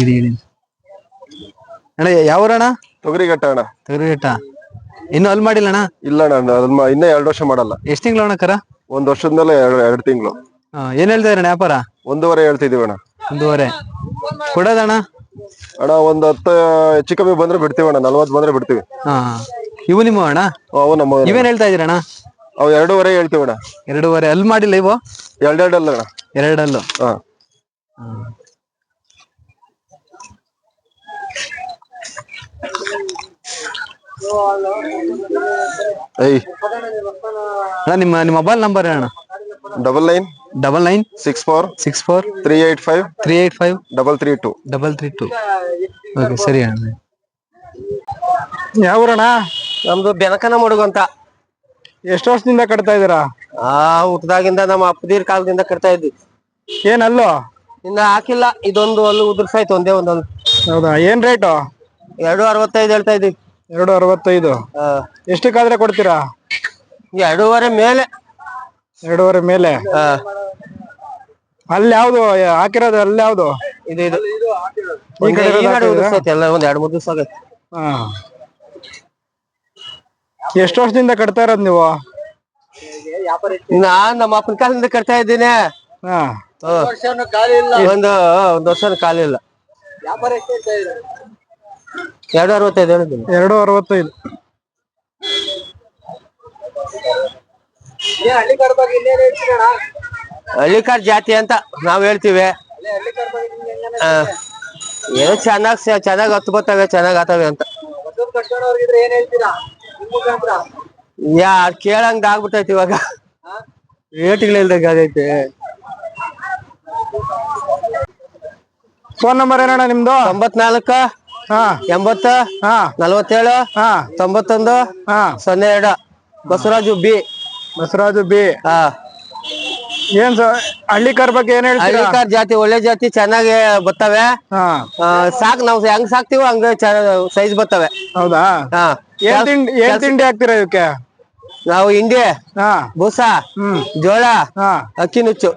ಇಡಿ ಇಡಿ ಅಣ್ಣ. ಯಾವ ಅಣ್ಣ? ತೊಗರಿಘಟ್ಟ ಅಣ್ಣ. ತೊಗರಿಘಟ್ಟ. ಇನ್ನು ಅಲ್ಲಿ ಮಾಡಿಲ್ಲ ಅಣ್ಣ? ಇಲ್ಲ ಅಣ್ಣ, ಇನ್ನೂ 2 ವರ್ಷ ಮಾಡಲ್ಲ. ಎಷ್ಟು ತಿಂಗಳು ಅಣ್ಣ ಕರ? 1 ವರ್ಷದ ಮೇಲೆ 2 ತಿಂಗಳು. ಏನ್ ಹೇಳ್ತಾ ಇದ್ರಣ್ಣ ವ್ಯಾಪಾರ? 1.5 ಹೇಳ್ತಿದೀವಿ ಅಣ್ಣ. 1.5 ಕೊಡೋದಣ್ಣ? ಅಣ್ಣ ಒಂದು 10 ಹೆಚ್ಚು ಕಮ್ಮಿ ಬಂದ್ರೆ ಬಿಡ್ತೀವಿ ಅಣ್ಣ. 40 ಬಂದ್ರೆ ಬಿಡ್ತೀವಿ. ಇವು ನಿಮ್ಮ ಅಣ್ಣ? ಅವು ನಮ್ಮ. ನೀವೇನ್ ಹೇಳ್ತಾ ಇದೀರಣ್ಣ? ಅವು 2.5 ಹೇಳ್ತೀವಿ ಅಣ್ಣ. 2.5 ಅಲ್ಲಿ ಮಾಡಿಲ್ಲ ಇವು? 2 ಅಲ್ಲ ಅಣ್ಣ. 2 ಅಲ್ಲು. ನಿಮ್ಮ ಮೊಬೈಲ್ ನಂಬರ್ ಅಣ್ಣ? 99 64 385 332 332. ಓಕೆ ಸರಿ ಅಣ್ಣ. ಯಾವೂರಣ್ಣ? ನಮ್ದು ಬೆನಕನ ಮಡುಗು ಅಂತ. ಎಷ್ಟು ವರ್ಷದಿಂದ ಕಟ್ತಾ ಇದೀರಾ? ಹುಟ್ಟದಾಗಿಂದ ನಮ್ಮ ಅಪ್ಪದೀರ್ ಕಾಲದಿಂದ ಕಟ್ತಾ ಇದ್ವಿ. ಏನಲ್ಲೋ ಇನ್ನ ಹಾಕಿಲ್ಲ. ಇದೊಂದು ಅಲ್ಲು ಉದುರ್ಸಾಯ್ತು, ಒಂದೇ ಒಂದಲ್ಲು. ಹೌದಾ? ಏನ್ ರೇಟು? 2.65 ಹೇಳ್ತಾ ಇದ್ವಿ. 2.65. ಎಷ್ಟಕ್ಕಾದ್ರೆ ಕೊಡ್ತೀರಾ? 2.5 ಮೇಲೆ. 2.5 ಮೇಲೆ. ಅಲ್ಲಿ ಯಾವ್ದು ಹಾಕಿರೋದು? ಅಲ್ಲಿ ಯಾವ್ದು? ಇದು ಉದುರ್ಸೈತೆ ಎಲ್ಲ. ಒಂದ್ 2-3 ದಿವಸ ಆಗೈತೆ. ಎಷ್ಟು ವರ್ಷದಿಂದ ಕಟ್ತಾ ಇರೋದು ನೀವು? ನಾನ್ ನಮ್ಮ ಅಪ್ಪನ ಕಾಲದಿಂದ ಕಟ್ತಾ ಇದ್ದೀನಿ. ಒಂದು ವರ್ಷನೂ ಖಾಲಿ ಇಲ್ಲ. 2.65 ಹೇಳಿದ್ದೀನಿ. 2.65. ಹಳ್ಳಿಕಾರ್ ಜಾತಿ ಅಂತ ನಾವ್ ಹೇಳ್ತೀವಿ. ಏನೋ ಚೆನ್ನಾಗ್ ಹತ್ತು ಬರ್ತವೆ, ಚೆನ್ನಾಗ್ ಆತವೆ ಅಂತ. ಕೇಳಂಗ್ ಆಗ್ಬಿಟ್ಟೈತಿ ಇವಾಗ. ರೇಟ್ಗಳಿಲ್ದಂಗ ಆಗೈತೆ. ಫೋನ್ ನಂಬರ್ ಏನಣ್ಣ ನಿಮ್ದು? 94 80 47 91 02. ಬಸವರಾಜು ಬಿ. ಏನ್ ಹಳ್ಳಿಕಾರ್ ಬಗ್ಗೆ ಏನ್ ಹೇಳ್ತೀರಾ? ಹಳ್ಳಿಕಾರ್ ಜಾತಿ ಒಳ್ಳೆ ಜಾತಿ, ಚೆನ್ನಾಗಿ ಬರ್ತವೆ. ನಾವ್ ಹೆಂಗ್ ಸಾಕ್ತಿವೋ ಹಂಗ ಸೈಜ್ ಬರ್ತವೆ. ಹೌದಾ? ಏನ್ ತಿಂಡಿ ಹಾಕ್ತೀರಾ ಇವಕ್ಕೆ? ನಾವು ಹಿಂಡಿ, ಬೂಸ, ಜೋಳ, ಅಕ್ಕಿ ನುಚ್ಚು.